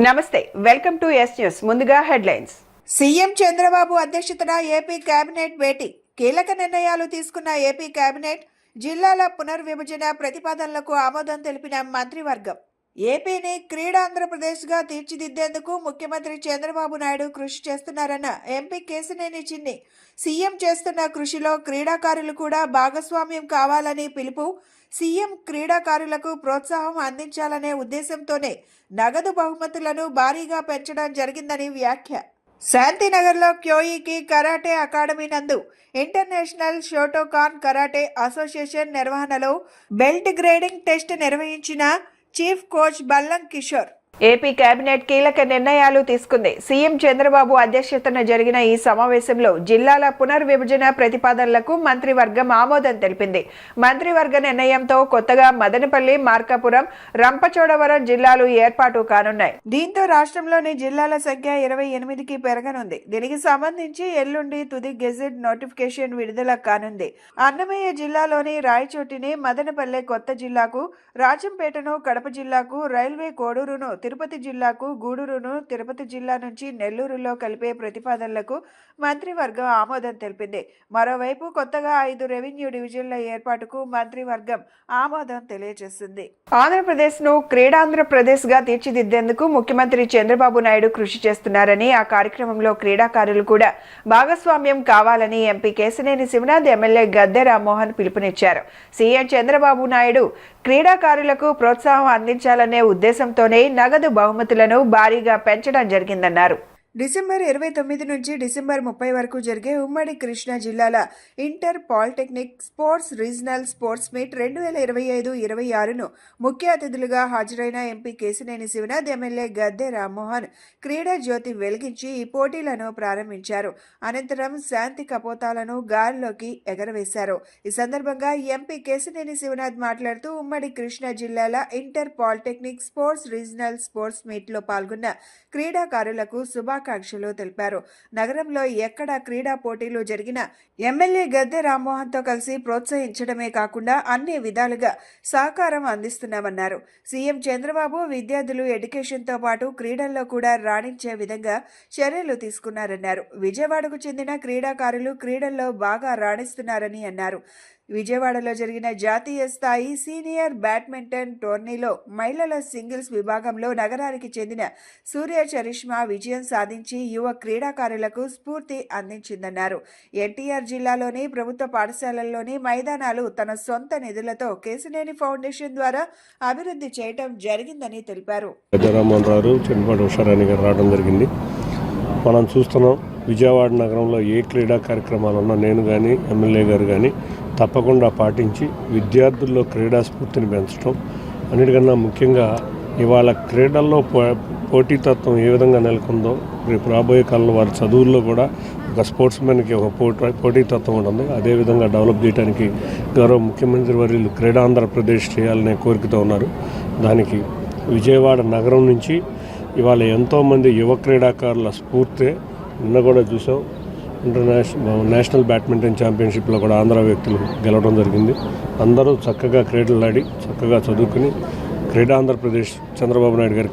నమస్తే, welcome to yes news. ముందుగా headlines. CM Chandrababu అధ్యక్షతన ఏపీ కేబినెట్ భేటీ. కీలక నిర్ణయాలు తీసుకున్న ఏపీ కేబినెట్. జిల్లాల పునర్విభజన ప్రతిపాదనలకు ఆమోదం తెలిపిన మంత్రివర్గం. ఏపీని క్రీడాంధ్రప్రదేశ్గా తీర్చిదిద్దేందుకు ముఖ్యమంత్రి చంద్రబాబు నాయుడు కృషి చేస్తున్నారన్న ఎంపీ కేశినేని చిన్ని. సీఎం చేస్తున్న కృషిలో క్రీడాకారులు కూడా భాగస్వామ్యం కావాలని పిలుపు. సీఎం క్రీడాకారులకు ప్రోత్సాహం అందించాలనే ఉద్దేశంతోనే నగదు బహుమతులను భారీగా పెంచడం జరిగిందని వ్యాఖ్య. శాంతినగర్లో క్యోయికి కరాటే అకాడమీ నందు ఇంటర్నేషనల్ షోటోకాన్ కరాటే అసోసియేషన్ నిర్వహణలో బెల్ట్ గ్రేడింగ్ టెస్ట్ నిర్వహించిన chief coach Ballam Kishore. AP cabinet కీలక నిర్ణయాలు తీసుకుంది. సీఎం చంద్రబాబు అధ్యక్షతన జరిగిన ఈ సమావేశంలో జిల్లాల పునర్విభజన ప్రతిపాదనలకు మంత్రివర్గం ఆమోదం తెలిపింది. మంత్రివర్గ నిర్ణయంతో కొత్తగా మదనపల్లి, మార్కాపురం, రంపచోడవరం జిల్లాలు ఏర్పాటు కానున్నాయి. దీంతో రాష్ట్రంలోని జిల్లాల సంఖ్య 28కి పెరగనుంది. దీనికి సంబంధించి ఎల్లుండి తుది గెజెట్ నోటిఫికేషన్ విడుదల కానుంది. అన్నమయ్య జిల్లాలోని రాయచోటిని మదనపల్లె కొత్త జిల్లాకు, రాజంపేటను కడప జిల్లాకు, రైల్వే కోడూరును తిరుపతి జిల్లాకు, గూడూరును తిరుపతి జిల్లా నుంచి నెల్లూరులో కలిపే ప్రతిపాదనలకు మంత్రివర్గం ఆమోదం తెలిపింది. మరోవైపు కొత్తగా 5 రెవెన్యూ డివిజన్ల ఏర్పాటుకు మంత్రివర్గం ఆమోదం తెలియజేసింది. ఆంధ్రప్రదేశ్ ను క్రీడాంధ్రప్రదేశ్ గా తీర్చిదిద్దేందుకు ముఖ్యమంత్రి చంద్రబాబు నాయుడు కృషి చేస్తున్నారని, ఆ కార్యక్రమంలో క్రీడాకారులు కూడా భాగస్వామ్యం కావాలని ఎంపీ కేశినేని శివనాథ్, ఎమ్మెల్యే గద్దె రామ్మోహన్ పిలుపునిచ్చారు. సీఎం చంద్రబాబు నాయుడు క్రీడాకారులకు ప్రోత్సాహం అందించాలనే ఉద్దేశంతోనే నగదు బహుమతులను భారీగా పెంచడం జరిగిందన్నారు. డిసెంబర్ 29 నుంచి డిసెంబర్ 30 వరకు జరిగే ఉమ్మడి కృష్ణా జిల్లాల inter polytechnic sports regional sports meet 2025-26ను ముఖ్య అతిథులుగా హాజరైన ఎంపీ కేశినేని శివనాథ్, ఎమ్మెల్యే గద్దె రామ్మోహన్ క్రీడా జ్యోతి వెలిగించి ఈ పోటీలను ప్రారంభించారు. అనంతరం శాంతి కపోతాలను గాలిలోకి ఎగరవేశారు. ఈ సందర్భంగా ఎంపీ కేశినేని శివనాథ్ మాట్లాడుతూ ఉమ్మడి కృష్ణా జిల్లాల inter polytechnic sports regional sports మీట్లో పాల్గొన్న క్రీడాకారులకు శుభాకాంక్షలు తెలిపారు. నగరంలో ఎక్కడ క్రీడా పోటీలు జరిగినా ఎమ్మెల్యే గద్దె రామ్మోహన్తో కలిసి ప్రోత్సహించడమే కాకుండా అన్ని విధాలుగా సహకారం అందిస్తున్నామన్నారు. సీఎం చంద్రబాబు విద్యార్థులు ఎడ్యుకేషన్తో పాటు క్రీడల్లో కూడా రాణించే విధంగా చర్యలు తీసుకున్నారన్నారు. విజయవాడకు చెందిన క్రీడాకారులు క్రీడల్లో బాగా రాణిస్తున్నారని అన్నారు. విజయవాడలో జరిగిన జాతీయ స్థాయి సీనియర్ బ్యాడ్మింటన్ టోర్నీలో మహిళల సింగిల్స్ విభాగంలో నగరానికి చెందిన సూర్య చరిష్మా విజయం సాధించి యువ క్రీడాకారులకు స్ఫూర్తి అందించిందన్నారు. ఎన్టీఆర్ జిల్లాలోని ప్రభుత్వ పాఠశాలల్లోని మైదానాలు తన సొంత నిధులతో కేశినేని ఫౌండేషన్ ద్వారా అభివృద్ధి చేయడం జరిగిందని తెలిపారు. మనం చూస్తున్నాం, విజయవాడ నగరంలో ఏ క్రీడా కార్యక్రమాలున్నా నేను కానీ ఎమ్మెల్యే గారు కానీ తప్పకుండా పాటించి విద్యార్థుల్లో క్రీడా స్ఫూర్తిని పెంచడం, అన్నిటికన్నా ముఖ్యంగా ఇవాళ క్రీడల్లో పోటీతత్వం ఏ విధంగా నెలకొందో రేపు రాబోయే కాలంలో వారి చదువుల్లో కూడా ఒక స్పోర్ట్స్ మ్యాన్కి ఒక పోటీతత్వం ఉంటుంది. అదేవిధంగా డెవలప్ చేయడానికి గౌరవ ముఖ్యమంత్రి వర్యులు క్రీడాంధ్రప్రదేశ్ చేయాలనే కోరికతో ఉన్నారు. దానికి విజయవాడ నగరం నుంచి ఇవాళ ఎంతోమంది యువ క్రీడాకారుల స్ఫూర్తి. నిన్న కూడా చూసాం, నేషనల్ బ్యాడ్మింటన్ ఛాంపియన్షిప్లో కూడా ఆంధ్ర వ్యక్తులు గెలవడం జరిగింది. అందరూ చక్కగా క్రీడలు ఆడి చక్కగా చదువుకుని క్రీడాంధ్రప్రదేశ్ చంద్రబాబు నాయుడు గారి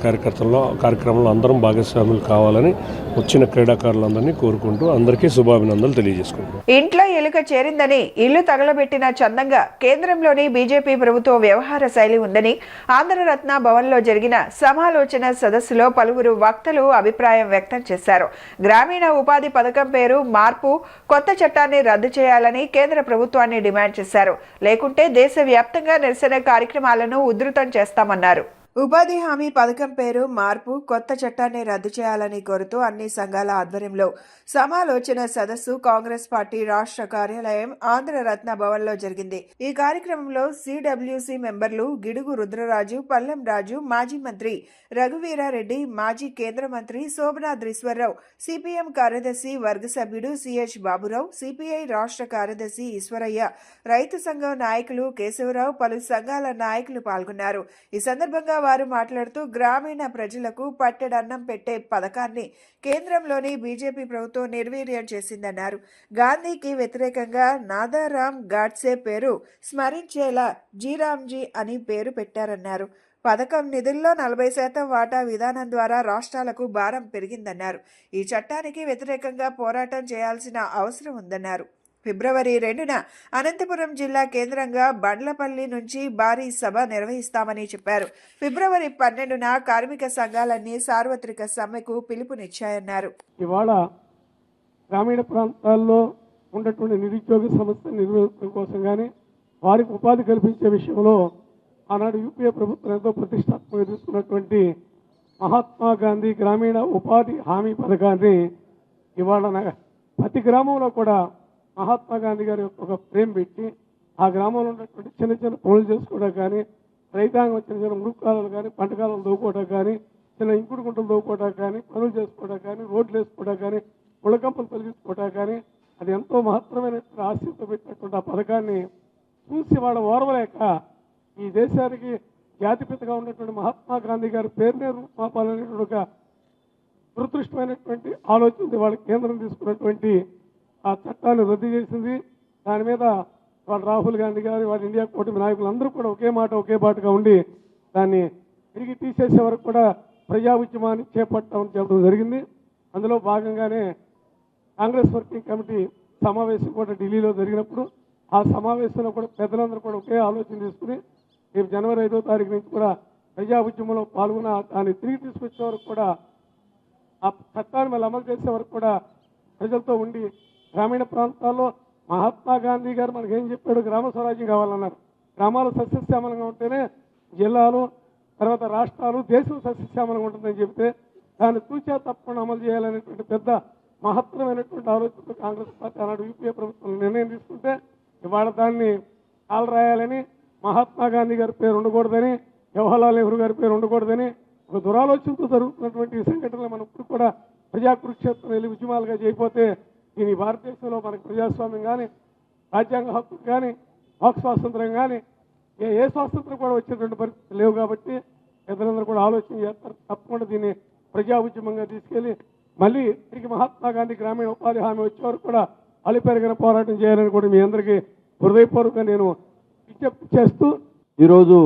కార్యక్రమంలో అందరం భాగస్వాములు కావాలని వచ్చిన క్రీడాకారులందరినీ కోరుకుంటూ అందరికీ శుభాభినందనలు తెలియజేసుకుంటాం. ఇంట్లో ఎలుక చేరిందని ఇల్లు తగలబెట్టిన చందంగా కేంద్రంలోని బీజేపీ ప్రభుత్వ వ్యవహార శైలి ఉందని ఆంధ్రరత్న భవన్లో జరిగిన సమాలోచన సదస్సులో పలువురు వక్తలు అభిప్రాయం వ్యక్తం చేశారు. గ్రామీణ ఉపాధి పథకం పేరు మార్పు, కొత్త చట్టాన్ని రద్దు చేయాలని కేంద్ర ప్రభుత్వాన్ని డిమాండ్ చేశారు. లేకుంటే దేశవ్యాప్తంగా నిరసన కార్యక్రమాలను ఉధృతం చేస్తామన్నారు. ఉపాధి హామీ పథకం పేరు మార్పు, కొత్త చట్టాన్ని రద్దు చేయాలని కోరుతూ అన్ని సంఘాల ఆధ్వర్యంలో సమాలోచన సదస్సు కాంగ్రెస్ పార్టీ రాష్ట్ర కార్యాలయం ఆంధ్రరత్న భవన్లో జరిగింది. ఈ కార్యక్రమంలో సిడబ్ల్యూసి మెంబర్లు గిడుగు రుద్రరాజు, పల్లెం రాజు, మాజీ మంత్రి రఘువీరారెడ్డి, మాజీ కేంద్ర మంత్రి శోభనాథ్ రిశ్వరరావు, సిపిఎం కార్యదర్శి వర్గ సభ్యుడు సిహెచ్ బాబురావు, సిపిఐ రాష్ట్ర కార్యదర్శి ఈశ్వరయ్య, రైతు సంఘం నాయకులు కేశవరావు, పలు సంఘాల నాయకులు పాల్గొన్నారు. ఈ సందర్భంగా వారు మాట్లాడుతూ గ్రామీణ ప్రజలకు పట్టెడన్నం పెట్టే పథకాన్ని కేంద్రంలోని బీజేపీ ప్రభుత్వం నిర్వీర్యం చేసిందన్నారు. గాంధీకి వ్యతిరేకంగా నాథారాం గాడ్సే పేరు స్మరించేలా జీరామ్జీ అని పేరు పెట్టారన్నారు. పథకం నిధుల్లో 40% వాటా విధానం ద్వారా రాష్ట్రాలకు భారం పెరిగిందన్నారు. ఈ చట్టానికి వ్యతిరేకంగా పోరాటం చేయాల్సిన అవసరం ఉందన్నారు. ఫిబ్రవరి 2న అనంతపురం జిల్లా కేంద్రంగా బండ్లపల్లి నుంచి భారీ సభ నిర్వహిస్తామని చెప్పారు. ఫిబ్రవరి 12న కార్మిక సంఘాలన్నీ సార్వత్రిక సమ్మెకు పిలుపునిచ్చాయన్నారు. ఇవాళ గ్రామీణ ప్రాంతాల్లో ఉన్నటువంటి నిరుద్యోగ సమస్య నిర్వహించడం కోసం కానీ వారికి ఉపాధి కల్పించే విషయంలో ఆనాడు యూపీఏ ప్రభుత్వం ఎంతో ప్రతిష్టాత్మకంగా తీసుకున్నటువంటి మహాత్మా గాంధీ గ్రామీణ ఉపాధి హామీ పథకాన్ని ఇవాళ ప్రతి గ్రామంలో కూడా మహాత్మా గాంధీ గారి ఒక ఫ్రేమ్ పెట్టి ఆ గ్రామంలో ఉన్నటువంటి చిన్న చిన్న పనులు చేసుకోవడం కానీ, రైతాంగం చిన్న చిన్న మురుక్కాలు కానీ, పంటకాలను దోవుకోవడం కానీ, చిన్న ఇంకుడు గుంటలు దోవుకోవడం కానీ, పనులు చేసుకోవడం కానీ, రోడ్లు వేసుకోవడం కానీ, ముళ్ళకంపలు తొలగించుకోవడం కానీ, అది ఎంతో మహత్తరమైన ఆశతో పెట్టినటువంటి ఆ పథకాన్ని చూసి వాళ్ళ ఓర్వలేక ఈ దేశానికి జాతిపితగా ఉన్నటువంటి మహాత్మా గాంధీ గారి పేరునే రూపాలనేటువంటి ఒక దురదృష్టమైనటువంటి ఆలోచన వాళ్ళ కేంద్రం తీసుకున్నటువంటి ఆ చట్టాన్ని రద్దు చేసింది. దాని మీద వాళ్ళ రాహుల్ గాంధీ గారు, వాళ్ళ ఇండియా కూటమి నాయకులు అందరూ కూడా ఒకే మాట ఒకే బాటగా ఉండి దాన్ని తిరిగి తీసేసే వరకు కూడా ప్రజా ఉద్యమాన్ని చేపట్టామని చెప్పడం జరిగింది. అందులో భాగంగానే కాంగ్రెస్ వర్కింగ్ కమిటీ సమావేశం కూడా ఢిల్లీలో జరిగినప్పుడు ఆ సమావేశంలో కూడా పెద్దలందరూ కూడా ఒకే ఆలోచన తీసుకుని రేపు జనవరి 5వ తారీఖు నుంచి కూడా ప్రజా ఉద్యమంలో పాల్గొన్న దాన్ని తిరిగి తీసుకొచ్చే వరకు కూడా ఆ చట్టాన్ని మళ్ళీ అమలు చేసే వరకు కూడా ప్రజలతో ఉండి గ్రామీణ ప్రాంతాల్లో మహాత్మా గాంధీ గారు మనకి ఏం చెప్పాడు, గ్రామ స్వరాజ్యం కావాలన్నారు. గ్రామాలు సస్యశ్యామలంగా ఉంటేనే జిల్లాలు, తర్వాత రాష్ట్రాలు, దేశం సస్యశ్యామలంగా ఉంటుందని చెప్తే దాన్ని తూచా తప్పకుండా అమలు చేయాలనేటువంటి పెద్ద మహత్తరమైనటువంటి ఆలోచనతో కాంగ్రెస్ పార్టీ ఆనాడు యూపీఏ ప్రభుత్వం నిర్ణయం తీసుకుంటే ఇవాళ దాన్ని కాలు రాయాలని, మహాత్మా గాంధీ గారి పేరు ఉండకూడదని, జవహర్లాల్ నెహ్రూ గారి పేరు ఉండకూడదని ఒక దురాలోచనతో జరుగుతున్నటువంటి ఈ సంఘటనలు మనం ఇప్పుడు కూడా ప్రజా కురుక్షేత్రం వెళ్ళి ఉద్యమాలుగా చేయకపోతే దీని భారతదేశంలో మనకు ప్రజాస్వామ్యం కానీ, రాజ్యాంగ హక్కులు కానీ, వాక్ స్వాతంత్రం కానీ ఏ స్వాతంత్రం కూడా వచ్చేటువంటి పరిస్థితులు లేవు. కాబట్టి పెద్దలందరూ కూడా ఆలోచన చేస్తారు. తప్పకుండా దీన్ని ప్రజా ఉద్యమంగా తీసుకెళ్లి మళ్ళీ తిరిగి మహాత్మా గాంధీ గ్రామీణ ఉపాధి హామీ వచ్చే వరకు కూడా అలిపెరిగిన పోరాటం చేయాలని కూడా మీ అందరికీ హృదయపూర్వకంగా నేను విజ్ఞప్తి చేస్తూ ఈరోజు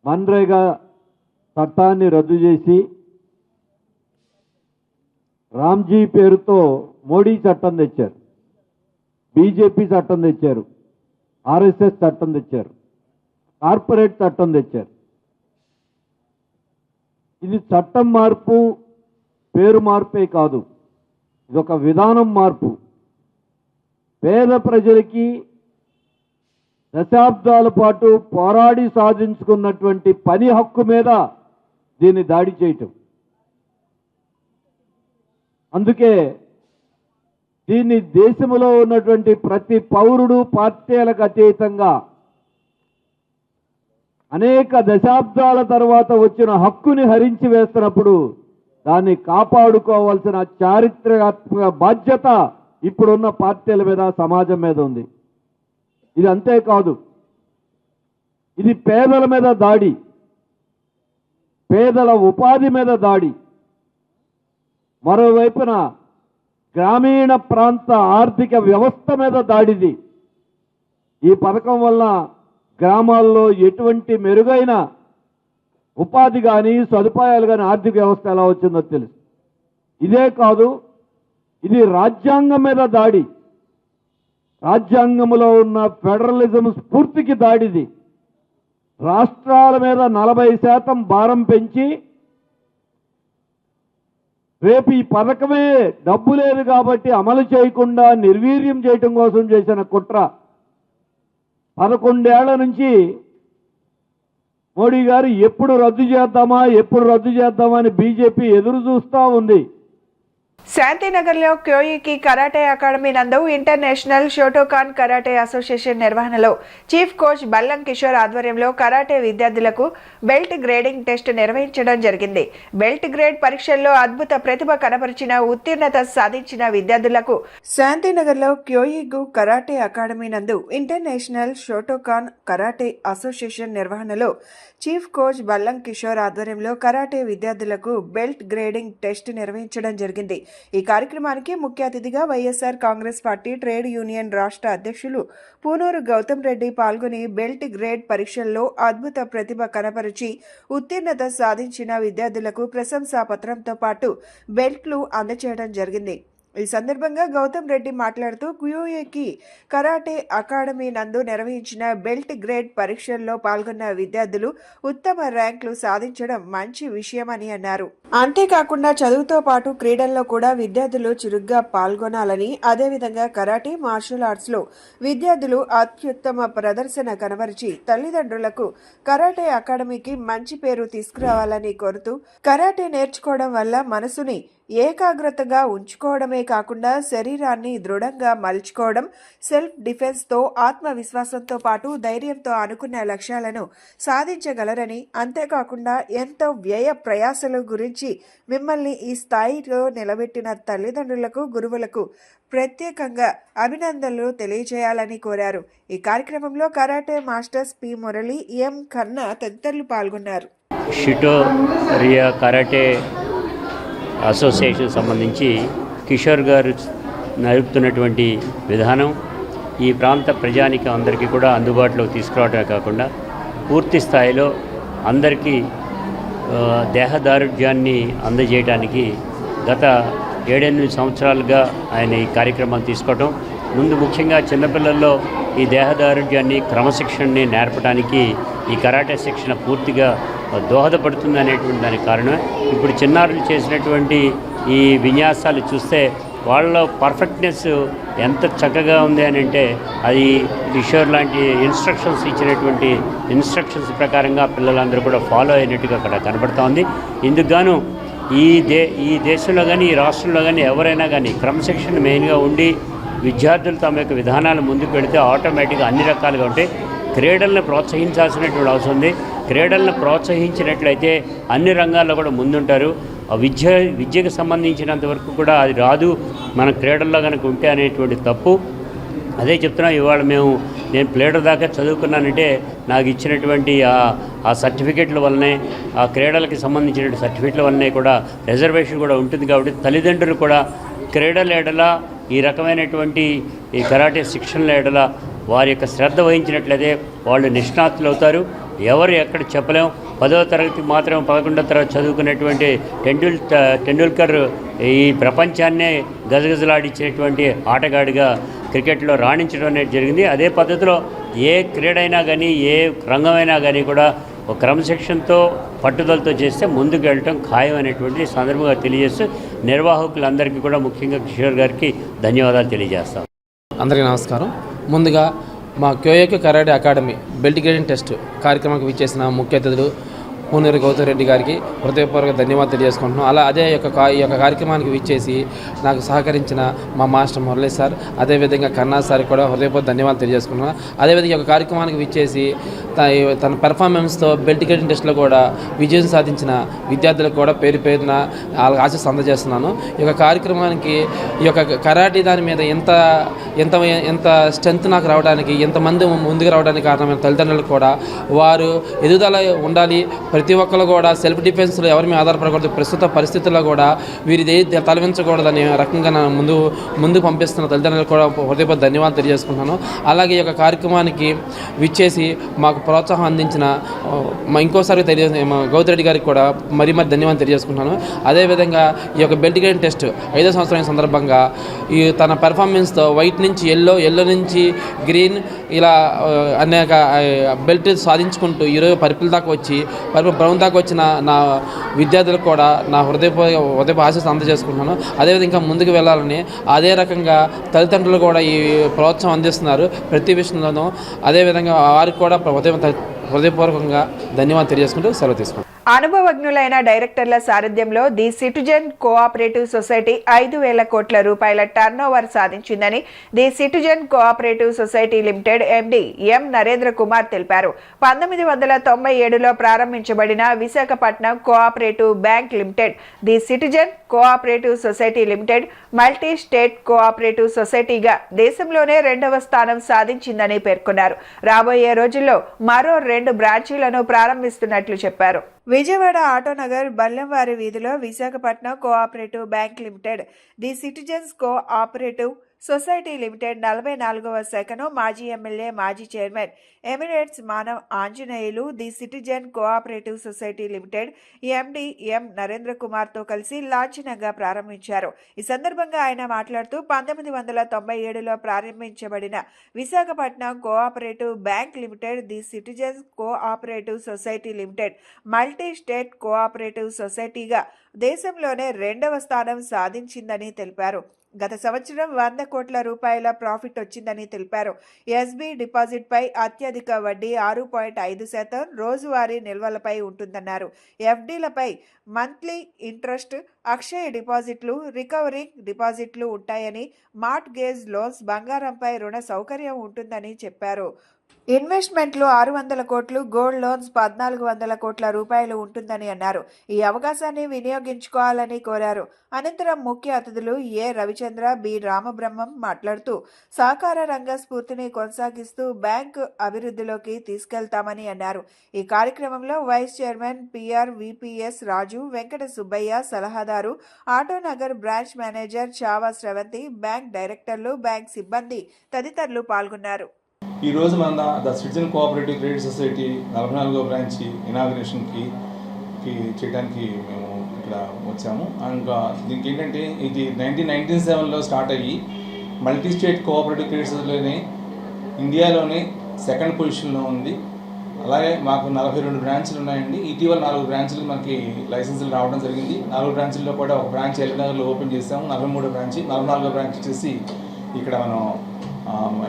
మన్రేగా చట్టాన్ని రద్దు చేసి రామ్జీ పేరుతో మోడీ చట్టం తెచ్చారు, బీజేపీ చట్టం తెచ్చారు, ఆర్ఎస్ఎస్ చట్టం తెచ్చారు, కార్పొరేట్ చట్టం తెచ్చారు. ఇది చట్టం మార్పు, పేరు మార్పే కాదు, ఇది ఒక విధానం మార్పు. పేద ప్రజలకి దశాబ్దాల పాటు పోరాడి సాధించుకున్నటువంటి పని హక్కు మీద దీన్ని దాడి చేయటం. అందుకే దీన్ని దేశంలో ఉన్నటువంటి ప్రతి పౌరుడు పార్టీలకు అతీతంగా అనేక దశాబ్దాల తర్వాత వచ్చిన హక్కుని హరించి వేస్తున్నప్పుడు దాన్ని కాపాడుకోవాల్సిన చారిత్రాత్మక బాధ్యత ఇప్పుడున్న పార్టీల మీద, సమాజం మీద ఉంది. ఇది అంతేకాదు, ఇది పేదల మీద దాడి, పేదల ఉపాధి మీద దాడి. మరోవైపున గ్రామీణ ప్రాంత ఆర్థిక వ్యవస్థ మీద దాడిది. ఈ పథకం వల్ల గ్రామాల్లో ఎటువంటి మెరుగైన ఉపాధి కానీ, సదుపాయాలు కానీ, ఆర్థిక వ్యవస్థ ఎలా వచ్చిందో తెలుసు. ఇదే కాదు, ఇది రాజ్యాంగం మీద దాడి, రాజ్యాంగంలో ఉన్న ఫెడరలిజం స్ఫూర్తికి దాడిది. రాష్ట్రాల మీద 40% భారం పెంచి రేపు ఈ పథకమే డబ్బు లేదు కాబట్టి అమలు చేయకుండా నిర్వీర్యం చేయటం కోసం చేసిన కుట్ర. 11 ఏళ్ల నుంచి మోడీ గారు ఎప్పుడు రద్దు చేద్దామా అని బీజేపీ ఎదురు చూస్తూ ఉంది. శాంతినగర్లో క్యోయికి కరాటే అకాడమీ నందు ఇంటర్నేషనల్ షోటోకాన్ కరాటే అసోసియేషన్ నిర్వహణలో చీఫ్ కోచ్ బల్లం కిషోర్ ఆధ్వర్యంలో కరాటే విద్యార్థులకు బెల్ట్ గ్రేడింగ్ టెస్ట్ నిర్వహించడం జరిగింది. బెల్ట్ గ్రేడ్ పరీక్షల్లో అద్భుత ప్రతిభ కనబరిచిన, ఉత్తీర్ణత సాధించిన విద్యార్థులకు శాంతినగర్లో క్యోయిగు కరాటే అకాడమీ నందు ఇంటర్నేషనల్ షోటోకాన్ కరాటే అసోసియేషన్ నిర్వహణలో చీఫ్ కోచ్ బల్లం కిషోర్ ఆధ్వర్యంలో కరాటే విద్యార్థులకు బెల్ట్ గ్రేడింగ్ టెస్ట్ నిర్వహించడం జరిగింది. ఈ కార్యక్రమానికి ముఖ్య అతిథిగా YSR Congress party trade union రాష్ట్ర అధ్యక్షులు పూనూరు గౌతమ్ రెడ్డి పాల్గొని బెల్ట్ గ్రేడ్ పరీక్షల్లో అద్భుత ప్రతిభ కనపరిచి ఉత్తీర్ణత సాధించిన విద్యార్థులకు ప్రశంసా పత్రంతో పాటు బెల్ట్లు అందజేయడం జరిగింది. ఈ సందర్భంగా గౌతమ్ రెడ్డి మాట్లాడుతూ క్యూఏకి కరాటే అకాడమీ నందు నిర్వహించిన బెల్ట్ గ్రేడ్ పరీక్షల్లో పాల్గొన్న విద్యార్థులు ఉత్తమ ర్యాంకులు సాధించడం మంచి విషయమని అన్నారు. అంతేకాకుండా చదువుతో పాటు క్రీడల్లో కూడా విద్యార్థులు చురుగ్గా పాల్గొనాలని, అదేవిధంగా కరాటే మార్షల్ ఆర్ట్స్ లో విద్యార్థులు అత్యుత్తమ ప్రదర్శన కనబరిచి తల్లిదండ్రులకు కరాటే అకాడమీకి మంచి పేరు తీసుకురావాలని కోరుతూ, కరాటే నేర్చుకోవడం వల్ల మనసుని ఏకాగ్రతగా ఉంచుకోవడమే కాకుండా శరీరాన్ని దృఢంగా మలుచుకోవడం, సెల్ఫ్ డిఫెన్స్తో ఆత్మవిశ్వాసంతో పాటు ధైర్యంతో అనుకున్న లక్ష్యాలను సాధించగలరని, అంతేకాకుండా ఎంతో వ్యయ ప్రయాసల గురించి మిమ్మల్ని ఈ స్థాయిలో నిలబెట్టిన తల్లిదండ్రులకు, గురువులకు ప్రత్యేకంగా అభినందనలు తెలియజేయాలని కోరారు. ఈ కార్యక్రమంలో కరాటే మాస్టర్స్ పి మురళి, ఎం ఖన్నా తదితరులు పాల్గొన్నారు. షిటో రియా కరాటే అసోసియేషన్ సంబంధించి కిషోర్ గారు నడుపుతున్నటువంటి విధానం ఈ ప్రాంత ప్రజానికి అందరికీ కూడా అందుబాటులోకి తీసుకురావడమే కాకుండా పూర్తి స్థాయిలో అందరికీ దేహదారుఢ్యాన్ని అందజేయడానికి గత 7-8 సంవత్సరాలుగా ఆయన ఈ కార్యక్రమాన్ని తీసుకోవటం, ముందు ముఖ్యంగా చిన్నపిల్లల్లో ఈ దేహదారుఢ్యాన్ని, క్రమశిక్షణని నేర్పడానికి ఈ కరాటే శిక్షణ పూర్తిగా దోహదపడుతుంది అనేటువంటి దానికి కారణమే. ఇప్పుడు చిన్నారులు చేసినటువంటి ఈ విన్యాసాలు చూస్తే వాళ్ళలో పర్ఫెక్ట్నెస్ ఎంత చక్కగా ఉంది అని అంటే అది కిషోర్ లాంటి ఇచ్చినటువంటి ఇన్స్ట్రక్షన్స్ ప్రకారంగా పిల్లలందరూ కూడా ఫాలో అయినట్టుగా అక్కడ కనబడుతూ ఉంది. ఇందుకు గాను ఈ దేశంలో కానీ ఈ రాష్ట్రంలో కానీ ఎవరైనా కానీ క్రమశిక్షణ మెయిన్గా ఉండి విద్యార్థులు తమ యొక్క విధానాలు ముందుకు పెడితే ఆటోమేటిక్గా అన్ని రకాలుగా ఉంటాయి. క్రీడలను ప్రోత్సహించాల్సినటువంటి అవసరం ఉంది. క్రీడలను ప్రోత్సహించినట్లయితే అన్ని రంగాల్లో కూడా ముందుంటారు. విద్యకు సంబంధించినంత వరకు కూడా అది రాదు మన క్రీడల్లో కనుక ఉంటే అనేటువంటి తప్పు. అదే చెప్తున్నా, ఇవాళ నేను ప్లేడర్ దాకా చదువుకున్నానంటే నాకు ఇచ్చినటువంటి ఆ సర్టిఫికెట్ల వల్లనే, ఆ క్రీడలకి సంబంధించిన సర్టిఫికెట్ల వల్లనే కూడా రిజర్వేషన్ కూడా ఉంటుంది. కాబట్టి తల్లిదండ్రులు కూడా క్రీడల ఎడల, ఈ రకమైనటువంటి ఈ కరాటే శిక్షణల ఎడల వారి యొక్క శ్రద్ధ వహించినట్లయితే వాళ్ళు నిష్ణాతులు అవుతారు. ఎవరు ఎక్కడ చెప్పలేం. 10వ తరగతి మాత్రం 11వ తరగతి చదువుకున్నటువంటి టెండూల్కర్ ఈ ప్రపంచాన్నే గజగజలాడించినటువంటి ఆటగాడిగా క్రికెట్లో రాణించడం అనేది జరిగింది. అదే పద్ధతిలో ఏ క్రీడైనా కానీ, ఏ రంగమైనా కానీ కూడా ఒక క్రమశిక్షణతో పట్టుదలతో చేస్తే ముందుకు వెళ్ళటం ఖాయం అనేటువంటి సందర్భంగా తెలియజేస్తూ నిర్వాహకులందరికీ కూడా ముఖ్యంగా కిషోర్ గారికి ధన్యవాదాలు తెలియజేస్తాం. అందరికీ నమస్కారం. ముందుగా మా క్యూఏకి karate academy belt grading test కార్యక్రమానికి విచ్చేసిన ముఖ్య అతిథులు పూనూరు గౌతమ్ రెడ్డి గారికి హృదయపూర్వక ధన్యవాదాలు తెలియజేసుకుంటున్నాం. అదే ఈ యొక్క కార్యక్రమానికి విచ్చేసి నాకు సహకరించిన మా మాస్టర్ మురళీ సార్, అదేవిధంగా కన్నా సార్ కూడా హృదయపూర్వక ధన్యవాదాలు తెలియజేసుకుంటున్నాం. అదేవిధంగా ఈ యొక్క కార్యక్రమానికి విచ్చేసి తన పెర్ఫార్మెన్స్తో బెల్ట్ గ్రేడింగ్ టెస్ట్లో కూడా విజయం సాధించిన విద్యార్థులకు కూడా పేరున వాళ్ళకి ఆశీస్సు అందజేస్తున్నాను. ఈ యొక్క కార్యక్రమానికి ఈ యొక్క కరాటే దాని మీద ఎంత స్ట్రెంత్ నాకు రావడానికి, ఎంతమంది ముందుకు రావడానికి కారణమైన తల్లిదండ్రులకు కూడా వారు ఎదుగుదల ఉండాలి. ప్రతి ఒక్కరు కూడా సెల్ఫ్ డిఫెన్స్లో ఎవరి మీద ఆధారపడకూడదు. ప్రస్తుత పరిస్థితుల్లో కూడా వీరిది తలవించకూడదనే రకంగా నా ముందు పంపిస్తున్న తల్లిదండ్రులకు కూడా హృదయపూర్వక ధన్యవాదాలు తెలియజేసుకుంటున్నాను. అలాగే ఈ యొక్క కార్యక్రమానికి విచ్చేసి మాకు ప్రోత్సాహం అందించిన ఇంకోసారి గౌతమ్ రెడ్డి గారికి కూడా మరీ ధన్యవాదాలు తెలియజేసుకుంటున్నాను. అదేవిధంగా ఈ యొక్క బెల్ట్ గ్రేడింగ్ టెస్ట్ 5వ సంవత్సరం సందర్భంగా ఈ తన పెర్ఫార్మెన్స్తో వైట్ నుంచి ఎల్లో నుంచి గ్రీన్ ఇలా అనేక బెల్ట్ సాధించుకుంటూ ఈరోజు పర్పుల్ దాకా వచ్చి బ్రౌన్ దాకా వచ్చిన నా విద్యార్థులకు కూడా నా హృదయపూర్వక ఆశీస్సు అందజేసుకుంటున్నాను. అదేవిధంగా ఇంకా ముందుకు వెళ్ళాలని అదే రకంగా తల్లిదండ్రులు కూడా ఈ ప్రోత్సాహం అందిస్తున్నారు ప్రతి విషయంలోనూ. అదేవిధంగా వారికి కూడా హృదయపూర్వకంగా ధన్యవాదాలు తెలియజేసుకుంటూ సెలవు తీసుకుంటాను. అనుభవజ్ఞులైన డైరెక్టర్ల సారథ్యంలో ది సిటిజన్ కోఆపరేటివ్ సొసైటీ 5,000 కోట్ల రూపాయల టర్నోవర్ సాధించిందని the citizen cooperative society limited MD M Narendra Kumar తెలిపారు. 1997లో ప్రారంభించబడిన Visakhapatnam cooperative bank limited the citizen cooperative society limited multi state cooperative సొసైటీగా దేశంలోనే 2వ స్థానం సాధించిందని పేర్కొన్నారు. రాబోయే రోజుల్లో మరో 2 బ్రాంచీలను ప్రారంభిస్తున్నట్లు చెప్పారు. విజయవాడ ఆటోనగర్ బల్లంవారి వీధిలో Visakhapatnam cooperative bank limited, the citizens cooperative society limited 44వ శాఖను మాజీ ఎమ్మెల్యే, మాజీ chairman emeritus Manav Anjaneyulu, the citizen cooperative society limited MD M Narendra కుమార్తో కలిసి లాంఛనంగా ప్రారంభించారు. ఈ సందర్భంగా ఆయన మాట్లాడుతూ 1997లో ప్రారంభించబడిన Visakhapatnam cooperative bank limited, the citizens cooperative society limited multi state cooperative సొసైటీగా దేశంలోనే 2వ స్థానం సాధించిందని తెలిపారు. గత సంవత్సరం 100 కోట్ల రూపాయల ప్రాఫిట్ వచ్చిందని తెలిపారు. ఎస్బీ డిపాజిట్పై అత్యధిక వడ్డీ 6.5%, రోజువారీ నిల్వలపై ఉంటుందన్నారు. ఎఫ్డీలపై మంత్లీ ఇంట్రెస్ట్, అక్షయ డిపాజిట్లు, రికవరింగ్ డిపాజిట్లు ఉంటాయని, మార్ట్గేజ్ లోన్స్, బంగారంపై రుణ సౌకర్యం ఉంటుందని చెప్పారు. ఇన్వెస్ట్మెంట్లు 600 కోట్లు, గోల్డ్ లోన్స్ 1400 కోట్ల రూపాయలు ఉంటుందని అన్నారు. ఈ అవకాశాన్ని వినియోగించుకోవాలని కోరారు. అనంతరం ముఖ్య అతిథులు ఏ రవిచంద్ర, బి రామబ్రహ్మం మాట్లాడుతూ సహకార రంగ స్ఫూర్తిని కొనసాగిస్తూ బ్యాంకు అభివృద్ధిలోకి తీసుకెళ్తామని అన్నారు. ఈ కార్యక్రమంలో వైస్ చైర్మన్ పిఆర్ విపిఎస్ రాజు, వెంకట సుబ్బయ్య, సలహాదారు, Autonagar branch manager Chhaava Sravanthi, bank డైరెక్టర్లు, బ్యాంక్ సిబ్బంది తదితరులు పాల్గొన్నారు. ఈరోజు మన the citizen cooperative credit society 44వ బ్రాంచ్ ఇనాగ్రేషన్కి చేయడానికి మేము ఇక్కడ వచ్చాము. ఇంకా దీనికి ఏంటంటే ఇది 1997లో స్టార్ట్ అయ్యి మల్టీ స్టేట్ కోఆపరేటివ్ క్రెడిట్ సొసైటీలోనే ఇండియాలోనే 2nd పొజిషన్లో ఉంది. అలాగే మాకు 42 బ్రాంచ్లు ఉన్నాయండి. ఇటీవల 4 బ్రాంచ్లు మనకి లైసెన్సులు రావడం జరిగింది. 4 బ్రాంచ్ల్లో కూడా ఒక బ్రాంచ్ ఎల్బీనగర్లో ఓపెన్ చేసాము. 43వ బ్రాంచ్, 44వ బ్రాంచ్ వచ్చేసి ఇక్కడ మనం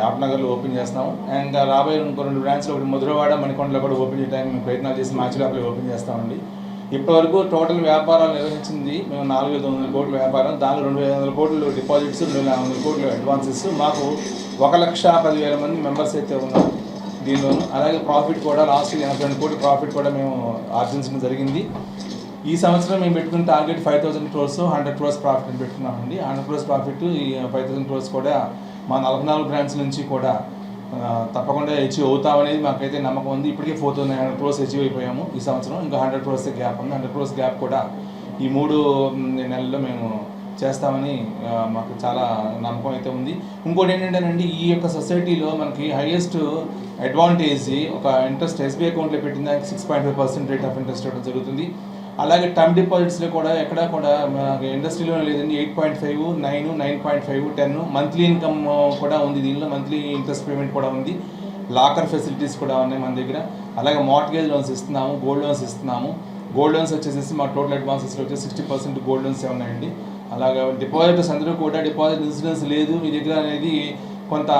ఆటనగర్లో ఓపెన్ చేస్తాము. అండ్ రాబోయే ఇంకో 2 బ్రాంచ్లు, ఒకటి మధురవాడ, మణికొండలో కూడా ఓపెన్ చేయడానికి మేము ప్రయత్నాలు చేసి మార్చిలోపల ఓపెన్ చేస్తామండి. ఇప్పటివరకు టోటల్ వ్యాపారాలు నిర్వహించింది మేము 4,500 కోట్ల వ్యాపారం. దానిలో 2,500 కోట్లు డిపాజిట్స్, 2,400 కోట్లు అడ్వాన్సెస్. మాకు 1,10,000 మంది మెంబర్స్ అయితే ఉన్నారు దీనిలోనూ. అలాగే ప్రాఫిట్ కూడా లాస్ట్ 82 కోట్ల ప్రాఫిట్ కూడా మేము ఆర్జించడం జరిగింది. ఈ సంవత్సరం మేము పెట్టుకున్న టార్గెట్ 5,000 crores, 100 crores ప్రాఫిట్ పెట్టుకున్నామండి. 100 crores ప్రాఫిట్, ఈ 5,000 crores కూడా మా 44 బ్రాంచ్ నుంచి కూడా తప్పకుండా అచీవ్ అవుతామనేది మాకైతే నమ్మకం ఉంది. ఇప్పటికే 4,900 crores అచీవ్ అయిపోయాము ఈ సంవత్సరం. ఇంకా 100 crores గ్యాప్ ఉంది. 100 crores గ్యాప్ కూడా ఈ 3 నెలల్లో మేము చేస్తామని మాకు చాలా నమ్మకం అయితే ఉంది. ఇంకోటి ఏంటంటేనండి, ఈ యొక్క సొసైటీలో మనకి హైయెస్ట్ అడ్వాంటేజ్ ఒక ఇంట్రెస్ట్ ఎస్బీఐ అకౌంట్లో పెట్టిన దానికి 6.5% రేట్ ఆఫ్ ఇంట్రెస్ట్ ఇవ్వడం జరుగుతుంది. అలాగే టర్మ్ డిపాజిట్స్లో కూడా ఎక్కడా కూడా మనకి ఇండస్ట్రీలోనే లేదండి. 8.5, 9, 9.5, 10 మంత్లీ ఇన్కమ్ కూడా ఉంది. దీనిలో మంత్లీ ఇంట్రెస్ట్ పేమెంట్ కూడా ఉంది. లాకర్ ఫెసిలిటీస్ కూడా ఉన్నాయి మన దగ్గర. అలాగే మార్ట్గేజ్ లోన్స్ ఇస్తున్నాము, గోల్డ్ లోన్స్ ఇస్తున్నాము. గోల్డ్ లోన్స్ వచ్చేసి మా టోటల్ అడ్వాన్సెస్లో వచ్చేసి 60% గోల్డ్ లోన్స్ ఉన్నాయండి. అలాగే డిపాజిటర్స్ అందరూ కూడా డిపాజిట్ ఇన్సూరెన్స్ లేదు మీ దగ్గర అనేది కొంత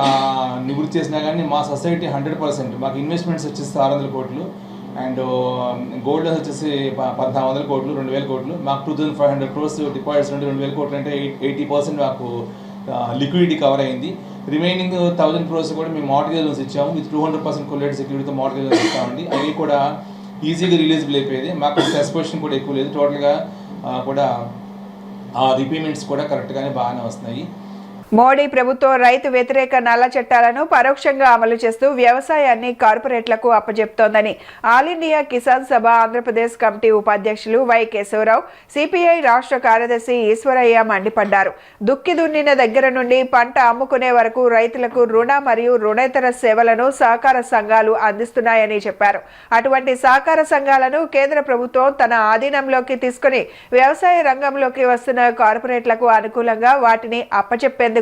నివృత్తి చేసినా కానీ మా సొసైటీ 100%. మాకు ఇన్వెస్ట్మెంట్స్ వచ్చేసి 600 కోట్లు అండ్ గోల్డ్ లోన్స్ వచ్చేసి 1,400 కోట్లు, 2,000 కోట్లు. మాకు 2,500 crores డిపాజిట్స్ నుండి 2,000 కోట్లు అంటే 80% మాకు లిక్విడిటీ కవర్ అయింది. రిమైనింగ్ 1,000 crores కూడా మేము మార్ట్గేజ్ లోన్స్ ఇచ్చాము. విత్ 200% కొలేటెడ్ సెక్యూరిటీతో మార్ట్గేజ్ లోన్స్ ఇస్తామండి. అవి కూడా ఈజీగా రిలీజబుల్ అయిపోయేది. మాకు స్ట్రెస్ పొజిషన్ కూడా ఎక్కువ లేదు. టోటల్గా కూడా ఆ రీపేమెంట్స్ కూడా కరెక్ట్గానే బాగానే వస్తున్నాయి. మోడీ ప్రభుత్వం రైతు వ్యతిరేక నల్ల చట్టాలను పరోక్షంగా అమలు చేస్తూ వ్యవసాయాన్ని కార్పొరేట్లకు అప్పజెప్తోందని ఆల్ ఇండియా కిసాన్ సభ ఆంధ్రప్రదేశ్ కమిటీ ఉపాధ్యక్షులు వై కేశవరావు, సిపిఐ రాష్ట్ర కార్యదర్శి ఈశ్వరయ్య మండిపడ్డారు. దుక్కి దున్నిన దగ్గర నుండి పంట అమ్ముకునే వరకు రైతులకు రుణ మరియు రుణేతర సేవలను సహకార సంఘాలు అందిస్తున్నాయని చెప్పారు. అటువంటి సహకార సంఘాలను కేంద్ర ప్రభుత్వం తన ఆధీనంలోకి తీసుకుని వ్యవసాయ రంగంలోకి వస్తున్న కార్పొరేట్లకు అనుకూలంగా వాటిని అప్పచెప్పేందుకు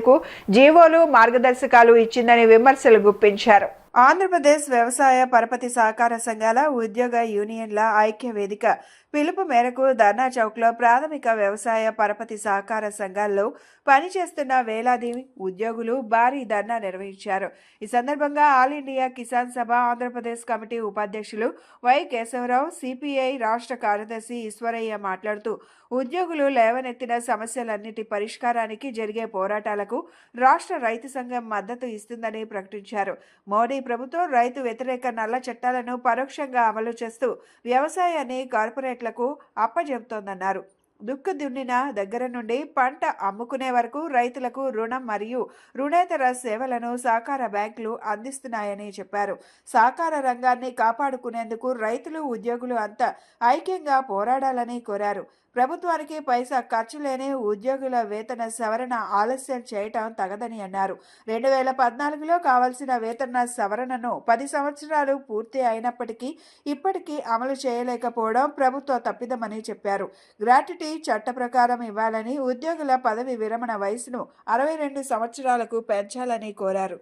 జీవోలు, మార్గదర్శకాలు ఇచ్చిందని విమర్శలు గుప్పించారు. ఆంధ్రప్రదేశ్ వ్యవసాయ పరపతి సహకార సంఘాల ఉద్యోగ యూనియన్ల ఐక్య వేదిక పిలుపు మేరకు ధర్నా చౌక్లో ప్రాథమిక వ్యవసాయ పరపతి సహకార సంఘాల్లో పనిచేస్తున్న వేలాది ఉద్యోగులు భారీ ధర్నా నిర్వహించారు. ఈ సందర్భంగా ఆల్ ఇండియా కిసాన్ సభ ఆంధ్రప్రదేశ్ కమిటీ ఉపాధ్యక్షులు వై కేశవరావు, సిపిఐ రాష్ట్ర కార్యదర్శి ఈశ్వరయ్య మాట్లాడుతూ ఉద్యోగులు లేవనెత్తిన సమస్యలన్నిటి పరిష్కారానికి జరిగే పోరాటాలకు రాష్ట్ర రైతు సంఘం మద్దతు ఇస్తుందని ప్రకటించారు. మోడీ ప్రభుత్వం రైతు వ్యతిరేక నల్ల చట్టాలను పరోక్షంగా అమలు చేస్తూ వ్యవసాయాన్ని కార్పొరేట్లకు అప్పజెపుతోందన్నారు. దుక్కు దున్నిన దగ్గర నుండి పంట అమ్ముకునే వరకు రైతులకు రుణం మరియు రుణేతర సేవలను సహకార బ్యాంకులు అందిస్తున్నాయని చెప్పారు. సహకార రంగాన్ని కాపాడుకునేందుకు రైతులు, ఉద్యోగులు అంతా ఐక్యంగా పోరాడాలని కోరారు. ప్రభుత్వానికి పైసా ఖర్చు లేని ఉద్యోగుల వేతన సవరణ ఆలస్యం చేయటం తగదని అన్నారు. 2014లో కావాల్సిన వేతన సవరణను 10 సంవత్సరాలు పూర్తి అయినప్పటికీ ఇప్పటికీ అమలు చేయలేకపోవడం ప్రభుత్వ తప్పిదమని చెప్పారు. గ్రాట్యుటీ చట్ట ప్రకారం ఇవ్వాలని, ఉద్యోగుల పదవి విరమణ వయసును 62 సంవత్సరాలకు పెంచాలని కోరారు.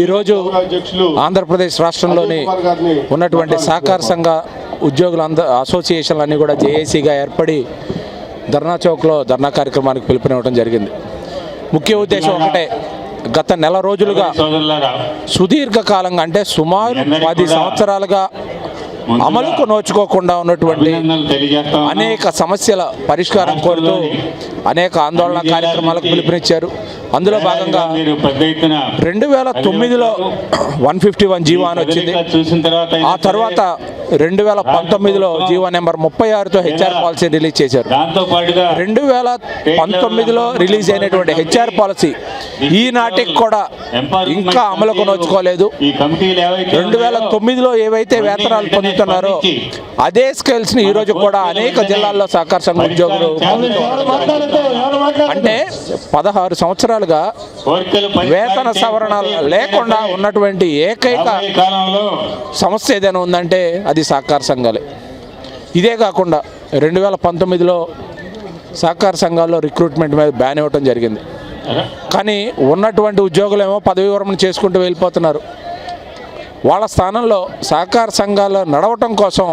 ఈరోజు ఆంధ్రప్రదేశ్ రాష్ట్రంలోని ఉన్నటువంటి సహకార సంఘ ఉద్యోగుల అసోసియేషన్లన్నీ కూడా జేఏసీగా ఏర్పడి ధర్నా చౌక్లో ధర్నా కార్యక్రమానికి పిలుపునివ్వడం జరిగింది. ముఖ్య ఉద్దేశం ఒకటే, గత నెల రోజులుగా సుదీర్ఘకాలంగా అంటే సుమారు 10 సంవత్సరాలుగా అమలుకు నోచుకోకుండా ఉన్నటువంటి అనేక సమస్యల పరిష్కారం కోరుతూ అనేక ఆందోళన కార్యక్రమాలకు పిలుపునిచ్చారు. అందులో భాగంగా 2009లో 151 జీవో అని వచ్చింది. ఆ తర్వాత 2019లో జీవో నెంబర్ 36తో హెచ్ఆర్ పాలసీ రిలీజ్ చేశారు. 2019లో రిలీజ్ అయినటువంటి హెచ్ఆర్ పాలసీ ఈనాటికి కూడా ఇంకా అమలుకు నోచుకోలేదు. 2009లో ఏవైతే వేతనాలు పొందుతున్నారో అదే స్కేల్స్ ని ఈ రోజు కూడా అనేక జిల్లాల్లో సహకార సంఘ ఉద్యోగులు అంటే 16 సంవత్సరాలుగా వేతన సవరణ లేకుండా ఉన్నటువంటి ఏకైక సమస్య ఏదైనా ఉందంటే అది సహకార సంఘాలే. ఇదే కాకుండా 2019లో సహకార సంఘాల్లో రిక్రూట్మెంట్ మీద బ్యాన్ ఇవ్వడం జరిగింది. కానీ ఉన్నటువంటి ఉద్యోగులేమో పదవి విరమణ చేసుకుంటూ వెళ్ళిపోతున్నారు. వాళ్ళ స్థానంలో సహకార సంఘాలు నడవటం కోసం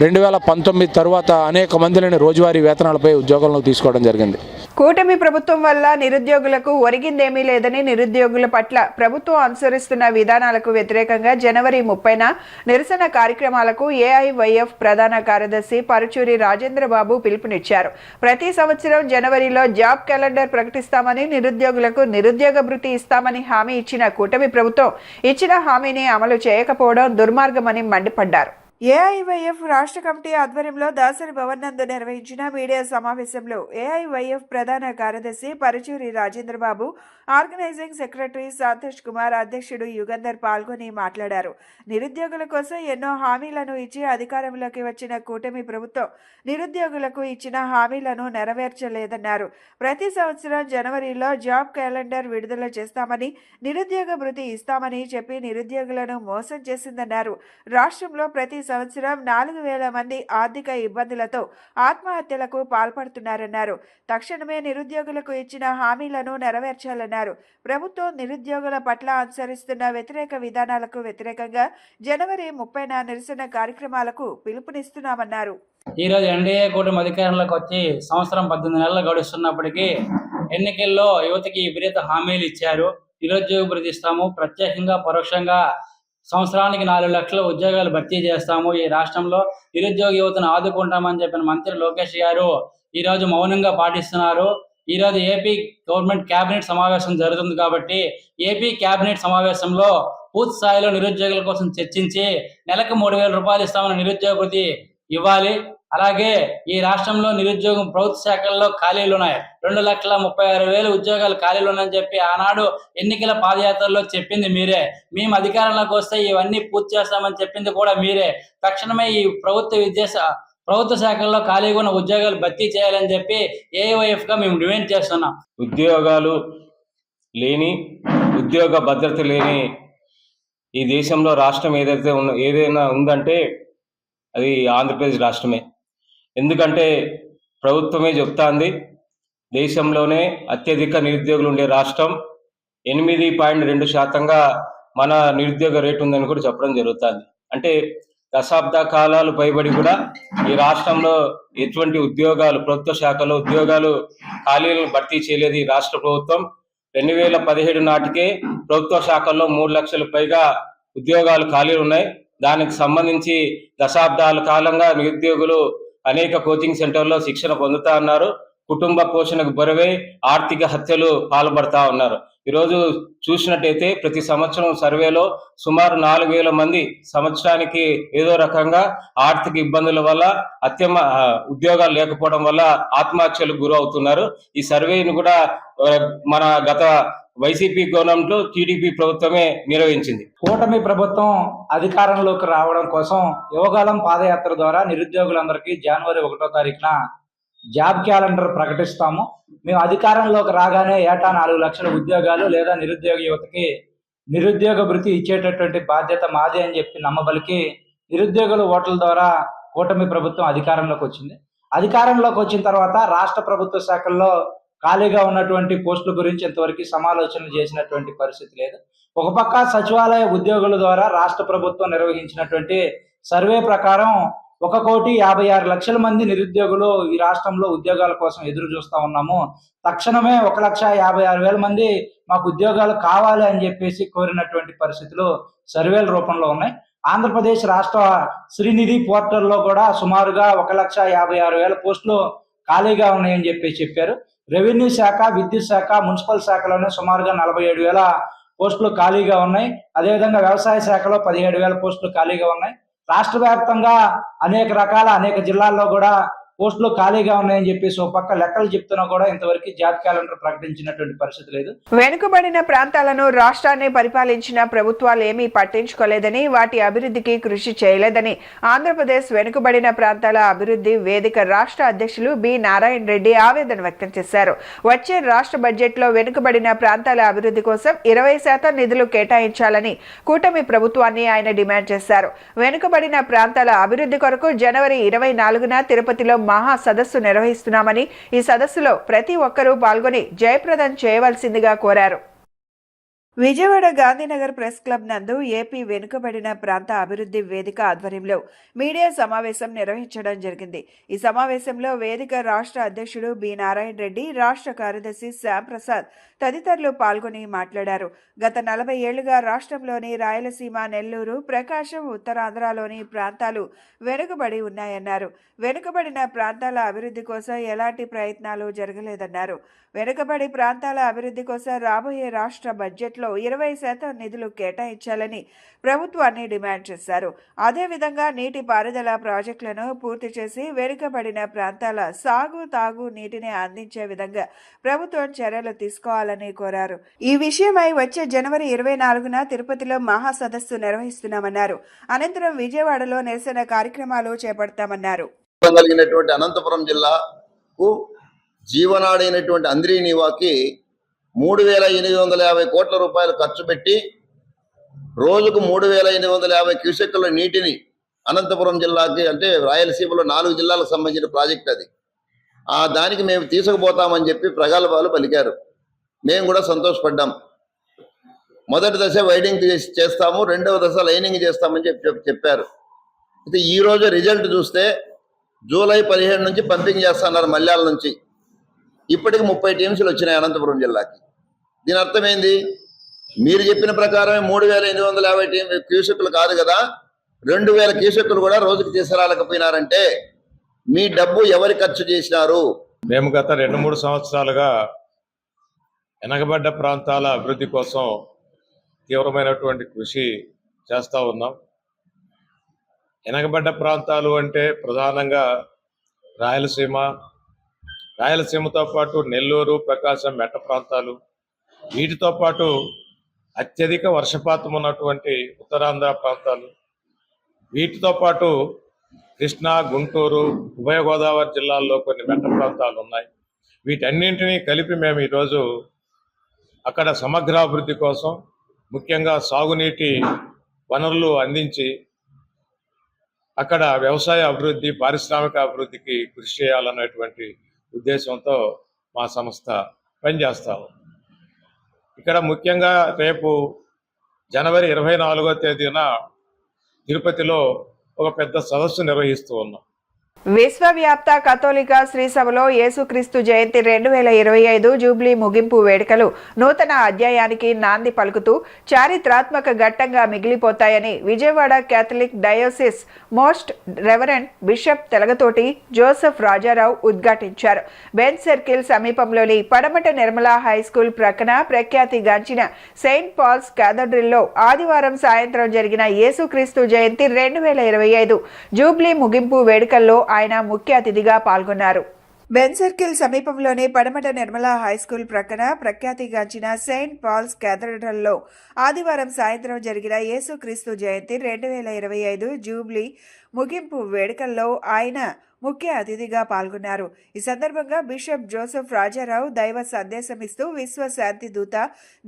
2019 తర్వాత అనేక మందిని రోజువారీ వేతనాలపై ఉద్యోగాలను తీసుకోవడం జరిగింది. కూటమి ప్రభుత్వం వల్ల నిరుద్యోగులకు ఒరిగిందేమీ లేదని, నిరుద్యోగుల పట్ల ప్రభుత్వం అనుసరిస్తున్న విధానాలకు వ్యతిరేకంగా జనవరి 30న నిరసన కార్యక్రమాలకు ఏఐవైఎఫ్ ప్రధాన కార్యదర్శి పరుచూరి రాజేంద్రబాబు పిలుపునిచ్చారు. ప్రతి సంవత్సరం జనవరిలో జాబ్ క్యాలెండర్ ప్రకటిస్తామని, నిరుద్యోగులకు నిరుద్యోగ భృతి ఇస్తామని హామీ ఇచ్చిన కూటమి ప్రభుత్వం ఇచ్చిన హామీని అమలు చేయకపోవడం దుర్మార్గమని మండిపడ్డారు. ఏఐవైఎఫ్ రాష్ట్ర కమిటీ ఆధ్వర్యంలో దాసరి భవన్ నందు నిర్వహించిన మీడియా సమావేశంలో ఏఐవైఎఫ్ ప్రధాన కార్యదర్శి పరుచూరి రాజేంద్రబాబు, ఆర్గనైజింగ్ సెక్రటరీ సంతోష్ కుమార్, అధ్యక్షుడు యుగంధర్ పాల్గొని మాట్లాడారు. నిరుద్యోగుల కోసం ఎన్నో హామీలను ఇచ్చి అధికారంలోకి వచ్చిన కూటమి ప్రభుత్వం నిరుద్యోగులకు ఇచ్చిన హామీలను నెరవేర్చలేదన్నారు. ప్రతి సంవత్సరం జనవరిలో జాబ్ క్యాలెండర్ విడుదల చేస్తామని, నిరుద్యోగ భృతి ఇస్తామని చెప్పి నిరుద్యోగులను మోసం చేసిందన్నారు. రాష్ట్రంలో ప్రతి సంవత్సరం 4,000 మంది ఆర్థిక ఇబ్బందులతో ఆత్మహత్యలకు పాల్పడుతున్నారన్నారు. తక్షణమే నిరుద్యోగులకు ఇచ్చిన హామీలను నెరవేర్చాలన్నారు. ప్రభుత్వం నిరుద్యోగుల పట్ల అనుసరిస్తున్న వ్యతిరేక విధానాలకు వ్యతిరేకంగా జనవరి 30న నిరసన కార్యక్రమాలకు పిలుపునిస్తున్నామన్నారు. ఈరోజు ఎన్డీఏ కూటమి అధికారంలోకి వచ్చి సంవత్సరం 18 నెలలు గడుస్తున్నప్పటికీ ఎన్నికల్లో యువతకి విపరీత హామీలు ఇచ్చారు. నిరుద్యోగ భృతి ఇస్తాము, ప్రత్యేకంగా పరోక్షంగా సంవత్సరానికి 4 లక్షల ఉద్యోగాలు భర్తీ చేస్తాము, ఈ రాష్ట్రంలో నిరుద్యోగ యువతను ఆదుకుంటామని చెప్పిన మంత్రి లోకేష్ గారు ఈరోజు మౌనంగా పాటిస్తున్నారు. ఈరోజు ఏపీ గవర్నమెంట్ క్యాబినెట్ సమావేశం జరుగుతుంది కాబట్టి ఏపీ క్యాబినెట్ సమావేశంలో పూర్తి స్థాయిలో నిరుద్యోగుల కోసం చర్చించి నెలకు 3,000 రూపాయలు ఇస్తామని నిరుద్యోగ భృతి ఇవ్వాలి. అలాగే ఈ రాష్ట్రంలో నిరుద్యోగం ప్రభుత్వ శాఖల్లో ఖాళీలు ఉన్నాయి. 2,36,000 ఉద్యోగాలు ఖాళీలు ఉన్నాయని చెప్పి ఆనాడు ఎన్నికల పాదయాత్రలో చెప్పింది మీరే. మేము అధికారంలోకి వస్తే ఇవన్నీ పూర్తి చేస్తామని చెప్పింది కూడా మీరే. తక్షణమే ఈ ప్రభుత్వ శాఖల్లో ఖాళీగా ఉన్న ఉద్యోగాలు భర్తీ చేయాలని చెప్పి ఏఐవైఎఫ్గా మేము డిమాండ్ చేస్తున్నాం. ఉద్యోగాలు లేని, ఉద్యోగ భద్రత లేని ఈ దేశంలో రాష్ట్రం ఏదైనా ఉందంటే అది ఆంధ్రప్రదేశ్ రాష్ట్రమే. ఎందుకంటే ప్రభుత్వమే చెప్తాంది దేశంలోనే అత్యధిక నిరుద్యోగులు ఉండే రాష్ట్రం. 8.2% మన నిరుద్యోగ రేటు ఉందని కూడా చెప్పడం జరుగుతుంది. అంటే దశాబ్ద కాలాలు పైబడి కూడా ఈ రాష్ట్రంలో ఎటువంటి ఉద్యోగాలు, ప్రభుత్వ శాఖలో ఉద్యోగాలు ఖాళీలను భర్తీ చేయలేదు ఈ రాష్ట్ర ప్రభుత్వం. 2017 నాటికే ప్రభుత్వ శాఖల్లో 3 లక్షల పైగా ఉద్యోగాలు ఖాళీలు ఉన్నాయి. దానికి సంబంధించి దశాబ్దాల కాలంగా నిరుద్యోగులు అనేక కోచింగ్ సెంటర్లో శిక్షణ పొందుతా ఉన్నారు. కుటుంబ పోషణకు బరువై ఆర్థిక హత్యలు పాల్పడతా ఉన్నారు. ఈరోజు చూసినట్టయితే ప్రతి సంవత్సరం సర్వేలో సుమారు 4,000 మంది సంవత్సరానికి ఏదో రకంగా ఆర్థిక ఇబ్బందుల వల్ల ఉద్యోగాలు లేకపోవడం వల్ల ఆత్మహత్యలకు గురవుతున్నారు. ఈ సర్వేను కూడా మన గత వైసీపీ గవర్నమెంట్ టీడీపీ ప్రభుత్వమే నిర్వహించింది. కూటమి ప్రభుత్వం అధికారంలోకి రావడం కోసం యువగాలం పాదయాత్ర ద్వారా నిరుద్యోగులందరికీ జనవరి 1వ తారీఖున జాబ్ క్యాలెండర్ ప్రకటిస్తాము. మేము అధికారంలోకి రాగానే ఏటా 4 లక్షల ఉద్యోగాలు లేదా నిరుద్యోగ యువతకి నిరుద్యోగ భృతి ఇచ్చేటటువంటి బాధ్యత మాదే అని చెప్పి నమ్మబలికి నిరుద్యోగుల ఓట్ల ద్వారా కూటమి ప్రభుత్వం అధికారంలోకి వచ్చింది. అధికారంలోకి వచ్చిన తర్వాత రాష్ట్ర ప్రభుత్వ శాఖల్లో ఖాళీగా ఉన్నటువంటి పోస్టుల గురించి ఇంతవరకు సమాలోచనలు చేసినటువంటి పరిస్థితి లేదు. ఒక పక్క సచివాలయ ఉద్యోగుల ద్వారా రాష్ట్ర ప్రభుత్వం నిర్వహించినటువంటి సర్వే ప్రకారం 1,56,00,000 మంది నిరుద్యోగులు ఈ రాష్ట్రంలో ఉద్యోగాల కోసం ఎదురు చూస్తా ఉన్నాము. తక్షణమే 1,56,000 మంది మాకు ఉద్యోగాలు కావాలి అని చెప్పేసి కోరినటువంటి పరిస్థితులు సర్వేల రూపంలో ఉన్నాయి. ఆంధ్రప్రదేశ్ రాష్ట్ర శ్రీనిధి పోర్టల్లో కూడా సుమారుగా 1,56,000 పోస్టులు ఖాళీగా ఉన్నాయని చెప్పారు. రెవెన్యూ శాఖ, విద్యుత్ శాఖ, మున్సిపల్ శాఖలోనే సుమారుగా 47,000 పోస్టులు ఖాళీగా ఉన్నాయి. అదేవిధంగా వ్యవసాయ శాఖలో 17,000 పోస్టులు ఖాళీగా ఉన్నాయి. రాష్ట్ర వ్యాప్తంగా అనేక జిల్లాల్లో కూడా పోస్టులు ఖాళీగా ఉన్నాయని చెప్పేసి ఒక పక్క లెక్కలు చెప్తున్నా కూడా ఇంతవరకు జాబ్ క్యాలెండర్ ప్రకటించినటువంటి పరిస్థితి లేదు. వెనుకబడిన ప్రాంతాలను రాష్ట్రాన్ని పరిపాలించిన ప్రభుత్వాలు ఏమీ పట్టించుకోలేదని, వాటి అభివృద్ధికి కృషి చేయలేదని ఆంధ్రప్రదేశ్ వెనుకబడిన ప్రాంతాల అభివృద్ధి వేదిక రాష్ట్ర అధ్యక్షులు బి నారాయణ రెడ్డి ఆవేదన వ్యక్తం చేశారు. వచ్చే రాష్ట్ర బడ్జెట్లో వెనుకబడిన ప్రాంతాల అభివృద్ధి కోసం 20% నిధులు కేటాయించాలని కూటమి ప్రభుత్వాన్ని ఆయన డిమాండ్ చేశారు. వెనుకబడిన ప్రాంతాల అభివృద్ధి కొరకు జనవరి 24న తిరుపతిలో మహా సదస్సు నిర్వహిస్తున్నామని, ఈ సదస్సులో ప్రతి ఒక్కరూ పాల్గొని జయప్రదం చేయవలసిందిగా కోరారు. విజయవాడ గాంధీనగర్ ప్రెస్ క్లబ్ నందు ఏపీ వెనుకబడిన ప్రాంత అభివృద్ధి వేదిక ఆధ్వర్యంలో మీడియా సమావేశం నిర్వహించడం జరిగింది. ఈ సమావేశంలో వేదిక రాష్ట్ర అధ్యక్షుడు బి నారాయణ రెడ్డి, రాష్ట్ర కార్యదర్శి శ్యాంప్రసాద్ తదితరులు పాల్గొని మాట్లాడారు. గత 40 ఏళ్లుగా రాష్ట్రంలోని రాయలసీమ, నెల్లూరు, ప్రకాశం, ఉత్తరాంధ్రలోని ప్రాంతాలు వెనుకబడి ఉన్నాయన్నారు. వెనుకబడిన ప్రాంతాల అభివృద్ధి కోసం ఎలాంటి ప్రయత్నాలు జరగలేదన్నారు. వెనుకబడి ప్రాంతాల అభివృద్ధి కోసం రాబోయే రాష్ట్ర బడ్జెట్లో 20% నిధులు కేటాయించాలని ప్రభుత్వాన్ని డిమాండ్ చేశారు. అదేవిధంగా నీటి పారుదల ప్రాజెక్టులను పూర్తి చేసి వెనుకబడిన ప్రాంతాల సాగు, తాగు నీటిని అందించే విధంగా ప్రభుత్వం చర్యలు తీసుకోవాలని కోరారు. ఈ విషయమై వచ్చే జనవరి 24న తిరుపతిలో మహా సదస్సు నిర్వహిస్తున్నామన్నారు. అనంతరం విజయవాడలో నిరసన కార్యక్రమాలు చేపడతామన్నారు. కలిగినటువంటి అనంతపురం జిల్లాకు జీవనాడైనటువంటి అంద్రీనీవాకి 3,850 కోట్ల రూపాయలు ఖర్చు పెట్టి రోజుకు 3,850 క్యూసెక్కుల నీటిని అనంతపురం జిల్లాకి, అంటే రాయలసీమలో 4 జిల్లాలకు సంబంధించిన ప్రాజెక్ట్ అది. దానికి మేము తీసుకుపోతామని చెప్పి ప్రగల్భాలు పలికారు. మేము కూడా సంతోషపడ్డాం. మొదటి దశ వైడింగ్ చేస్తాము, రెండవ దశ లైనింగ్ చేస్తామని చెప్పారు. అయితే ఈరోజు రిజల్ట్ చూస్తే జూలై 17 నుంచి పంపింగ్ చేస్తున్నారు మల్యాల నుంచి. ఇప్పటికి 30 టీమ్స్లు వచ్చినాయి అనంతపురం జిల్లాకి. దీని అర్థమైంది, మీరు చెప్పిన ప్రకారమే 3,850 క్యూసెక్కులు కాదు కదా, 2,000 క్యూసెక్కులు కూడా రోజుకి తీసుకురాలేకపోయినారంటే మీ డబ్బు ఎవరు ఖర్చు చేసినారు? మేము గత 2-3 సంవత్సరాలుగా వెనకబడ్డ ప్రాంతాల అభివృద్ధి కోసం తీవ్రమైనటువంటి కృషి చేస్తూ ఉన్నాం. వెనకబడ్డ ప్రాంతాలు అంటే ప్రధానంగా రాయలసీమతో పాటు నెల్లూరు, ప్రకాశం, మెట్ట ప్రాంతాలు, వీటితో పాటు అత్యధిక వర్షపాతం ఉన్నటువంటి ఉత్తరాంధ్ర ప్రాంతాలు, వీటితో పాటు కృష్ణా, గుంటూరు, ఉభయ గోదావరి జిల్లాల్లో కొన్ని మెట్ట ప్రాంతాలు ఉన్నాయి. వీటన్నింటినీ కలిపి మేము ఈరోజు అక్కడ సమగ్రాభివృద్ధి కోసం, ముఖ్యంగా సాగునీటి వనరులు అందించి అక్కడ వ్యవసాయ అభివృద్ధి, పారిశ్రామిక అభివృద్ధికి కృషి చేయాలనేటువంటి ఉద్దేశంతో మా సంస్థ పనిచేస్తాము. ఇక్కడ ముఖ్యంగా రేపు జనవరి 24వ తేదీన తిరుపతిలో ఒక పెద్ద సదస్సు నిర్వహిస్తూ ఉన్నాం. విశ్వవ్యాప్త కథోలిక శ్రీసభలో యేసుక్రీస్తు జయంతి 2025 జూబ్లీ ముగింపు వేడుకలు నూతన అధ్యాయానికి నాంది పలుకుతూ చారిత్రాత్మక ఘట్టంగా మిగిలిపోతాయని Vijayawada Catholic diocese most reverend bishop Telagathoti Joseph Rajarao ఉద్ఘాటించారు. బెంచ్ సర్కిల్ సమీపంలోని పడమట నిర్మలా హై స్కూల్ ప్రక్కన ప్రఖ్యాతిగాంచిన సెయింట్ పాల్స్ క్యాథడ్రిల్లో ఆదివారం సాయంత్రం జరిగిన యేసుక్రీస్తు జయంతి 2025 జూబ్లీ ముగింపు వేడుకల్లో ఆయన ముఖ్య అతిథిగా పాల్గొన్నారు. బెన్ సర్కిల్ సమీపంలోని పడమట నిర్మలా హై స్కూల్ ప్రక్కన ప్రఖ్యాతిగాంచిన సెయింట్ పాల్స్ క్యాథడ్రల్లో ఆదివారం సాయంత్రం జరిగిన యేసుక్రీస్తు జయంతి 2025 జూబ్లీ ముగింపు వేడుకల్లో ఆయన ముఖ్య అతిథిగా పాల్గొన్నారు. ఈ సందర్భంగా బిషప్ జోసెఫ్ రాజారావు దైవ సందేశమిస్తూ విశ్వ శాంతి దూత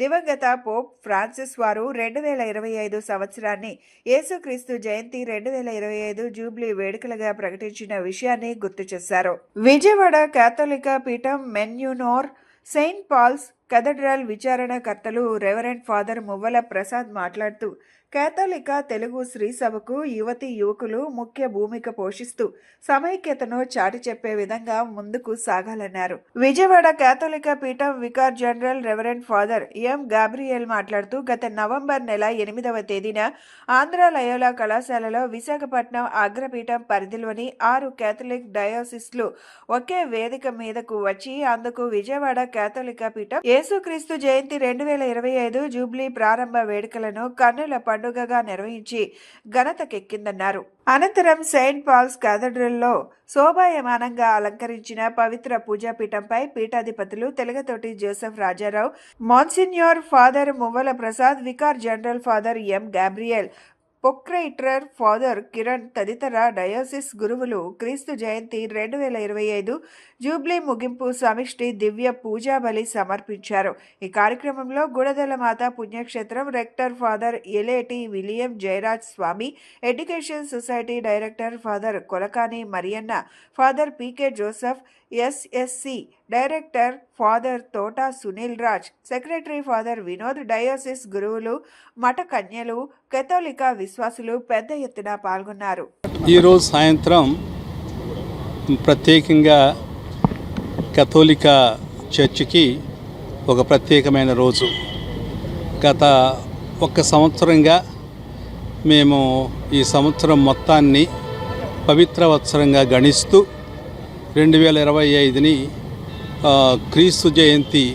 దివంగత పోప్ ఫ్రాన్సిస్ వారు 2025 సంవత్సరాన్ని యేసుక్రీస్తు జయంతి 2025 జూబ్లీ వేడుకలుగా ప్రకటించిన విషయాన్ని గుర్తు చేశారు. విజయవాడ కేథలిక పీఠం మెన్యూనోర్ సెయింట్ పాల్స్ కేథడ్రల్ విచారణకర్తలు రెవరెండ్ ఫాదర్ మువ్వల ప్రసాద్ మాట్లాడుతూ కేథలిక తెలుగు శ్రీ సభకు యువతి యువకులు ముఖ్య భూమిక పోషిస్తూ సమైక్యతను చాటి చెప్పే విధంగా ముందుకు సాగాలన్నారు. విజయవాడ కేథలిక పీఠం vicar general reverend father M Gabriel మాట్లాడుతూ గత నవంబర్ నెల 8వ తేదీన ఆంధ్ర లయోలా కళాశాలలో విశాఖపట్నం అగ్రపీఠం పరిధిలోని 6 కేథలిక్ డయోసిస్లు ఒకే వేదిక మీదకు వచ్చి అందుకు విజయవాడ కేథలిక పీఠం యేసుక్రీస్తు జయంతి 2025 జూబ్లీ ప్రారంభ వేడుకలను కన్నుల పండుగగా నిర్వహించి ఘనతకెక్కిందన్నారు. అనంతరం సెయింట్ పాల్స్ కేథడ్రల్లో శోభాయమానంగా అలంకరించిన పవిత్ర పూజాపీఠంపై పీఠాధిపతులు Telagathoti Joseph Rajarao, monsignor father Muvvala Prasad, vicar general father M Gabriel, procurator father Kiran తదితర డయోసిస్ గురువులు క్రీస్తు జయంతి 2025 జూబ్లీ ముగింపు సమిష్టి దివ్య పూజా బలి సమర్పించారు. ఈ కార్యక్రమంలో గుడదల మాత పుణ్యక్షేత్రం rector father Eleti William Jayaraj Swami, education society director father Kolakani Marianna, father PK Joseph, SSC director father Thota Sunil Raj, secretary father Vinod, diocese గురువులు, మఠ కన్యలు, కేథలిక విశ్వాసులు పెద్ద ఎత్తున పాల్గొన్నారు. ఈరోజు సాయంత్రం ప్రత్యేకంగా కేథలిక చర్చికి ఒక ప్రత్యేకమైన రోజు. గత 1 సంవత్సరంగా మేము ఈ సంవత్సరం మొత్తాన్ని పవిత్ర వత్సరంగా గణిస్తూ 2025ని క్రీస్తు జయంతి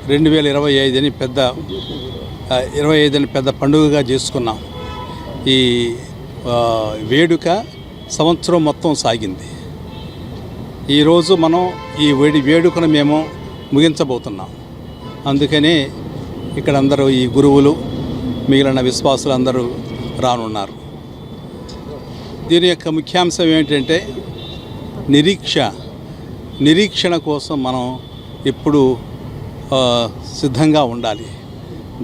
2025ని పెద్ద పండుగగా చేసుకున్నాం. ఈ వేడుక సంవత్సరం మొత్తం సాగింది. ఈరోజు మనం ఈ వేడుకను మేము ముగించబోతున్నాం. అందుకనే ఇక్కడ అందరూ ఈ గురువులు మిగిలిన విశ్వాసులు అందరూ రానున్నారు. దీని యొక్క ముఖ్యాంశం ఏంటంటే నిరీక్షణ కోసం మనం ఎప్పుడు సిద్ధంగా ఉండాలి.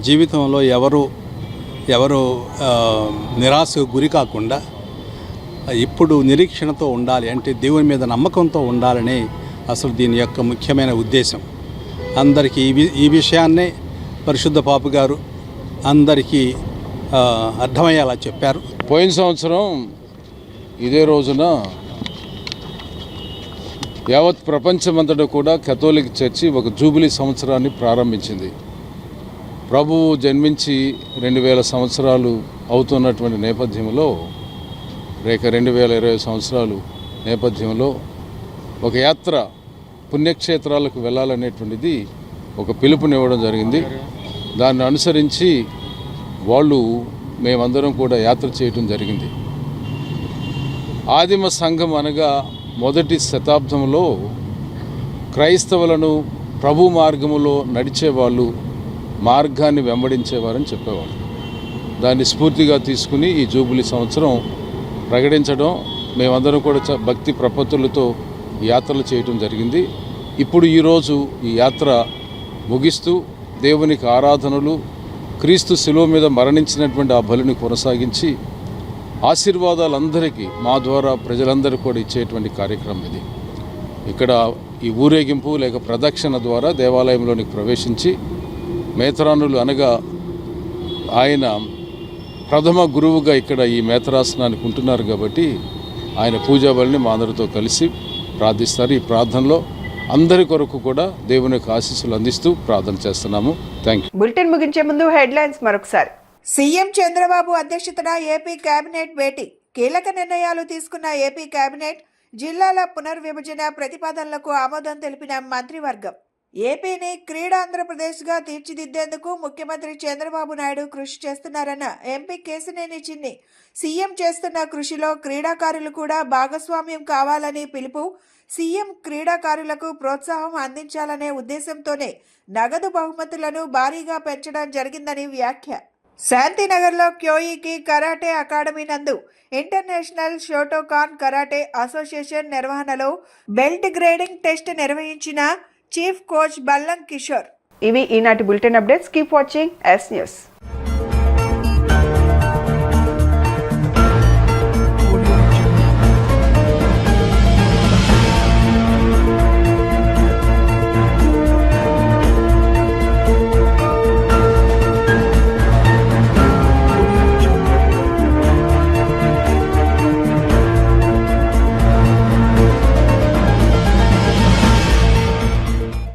జీవితంలో ఎవరు నిరాశకు గురి కాకుండా ఇప్పుడు నిరీక్షణతో ఉండాలి. అంటే దేవుని మీద నమ్మకంతో ఉండాలని అసలు దీని యొక్క ముఖ్యమైన ఉద్దేశం. అందరికీ ఈ విషయాన్నే పరిశుద్ధ పాపు గారు అందరికీ అర్థమయ్యేలా చెప్పారు. పోయిన సంవత్సరం ఇదే రోజున యావత్ ప్రపంచమంతటా కూడా కేథలిక్ చర్చి ఒక జూబిలీ సంవత్సరాన్ని ప్రారంభించింది. ప్రభువు జన్మించి 2000 సంవత్సరాలు అవుతున్నటువంటి నేపథ్యంలో, 2020 సంవత్సరాలు నేపథ్యంలో ఒక యాత్ర పుణ్యక్షేత్రాలకు వెళ్ళాలనేటువంటిది ఒక పిలుపునివ్వడం జరిగింది. దాన్ని అనుసరించి మేమందరం కూడా యాత్ర చేయడం జరిగింది. ఆదిమ సంఘం అనగా మొదటి శతాబ్దంలో క్రైస్తవులను ప్రభు మార్గములో నడిచేవాళ్ళు, మార్గాన్ని వెంబడించేవారని చెప్పేవారు. దాన్ని స్ఫూర్తిగా తీసుకుని ఈ జూబిలీ సంవత్సరం ప్రకటించడం, మేమందరం కూడా భక్తి ప్రపత్తులతో యాత్రలు చేయడం జరిగింది. ఇప్పుడు ఈరోజు ఈ యాత్ర ముగిస్తూ దేవునికి ఆరాధనలు, క్రీస్తు శిలువ మీద మరణించినటువంటి ఆ బలిని కొనసాగించి ఆశీర్వాదాలందరికీ మా ద్వారా ప్రజలందరూ కూడా ఇచ్చేటువంటి కార్యక్రమం ఇది. ఇక్కడ ఈ ఊరేగింపు లేక ప్రదక్షిణ ద్వారా దేవాలయంలోనికి ప్రవేశించి మేతరానులు అనగా ఆయన ప్రథమ గురువుగా ఇక్కడ ఈ మేతరాసనానికి ఉంటున్నారు కాబట్టి ఆయన పూజా బలిని మా అందరితో కలిసి ప్రార్థిస్తారు. ఈ ప్రార్థనలో అందరి కొరకు కూడా దేవుని యొక్క ఆశీస్సులు అందిస్తూ ప్రార్థన చేస్తున్నాము. Thank you. బులెటిన్ ముగించే ముందు హెడ్లైన్స్ మరొకసారి. సీఎం చంద్రబాబు అధ్యక్షతన ఏపీ కేబినెట్ భేటీ. కీలక నిర్ణయాలు తీసుకున్న ఏపీ కేబినెట్. జిల్లాల పునర్విభజన ప్రతిపాదనలకు ఆమోదం తెలిపిన మంత్రివర్గం. ఏపీని క్రీడాంధ్రప్రదేశ్గా తీర్చిదిద్దేందుకు ముఖ్యమంత్రి చంద్రబాబు నాయుడు కృషి చేస్తున్నారన్న ఎంపీ కేశినేని చిన్ని. సీఎం చేస్తున్న కృషిలో క్రీడాకారులు కూడా భాగస్వామ్యం కావాలని పిలుపు. సీఎం క్రీడాకారులకు ప్రోత్సాహం అందించాలనే ఉద్దేశంతోనే నగదు బహుమతులను భారీగా పెంచడం జరిగిందని వ్యాఖ్య. శాంతినగర్లో క్యోయికి కరాటే అకాడమీ నందు ఇంటర్నేషనల్ షోటోకాన్ కరాటే అసోసియేషన్ నిర్వహణలో బెల్ట్ గ్రేడింగ్ టెస్ట్ నిర్వహించిన చీఫ్ కోచ్ బల్లం కిషోర్. ఇవి ఈనాటి bulletin updates. Keep watching yes news.